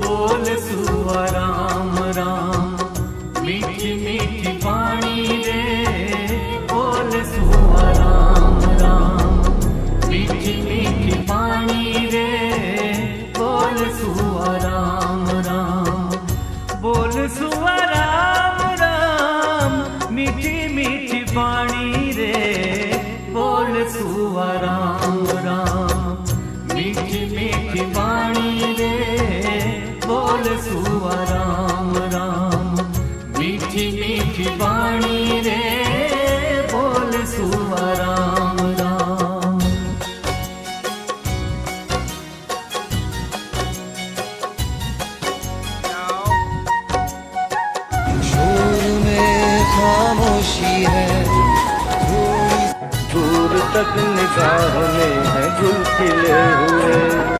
बोल सुआ राम राम। मीठी मीठी वाणी रे बोल सुआ राम राम। मीठी मीठी वाणी रे बोल सुआ राम राम। बोल सुआ राम राम। मीठी मीठी वाणी रे बोल सुआ राम राम। मीठी मीठी वाणी रे बोल सुआ राम राम। मीठी मीठी वाणी रे बोल सुआ राम राम। शोर में खामोशी है, दूर तक निगाह में है गुल खिले हुए।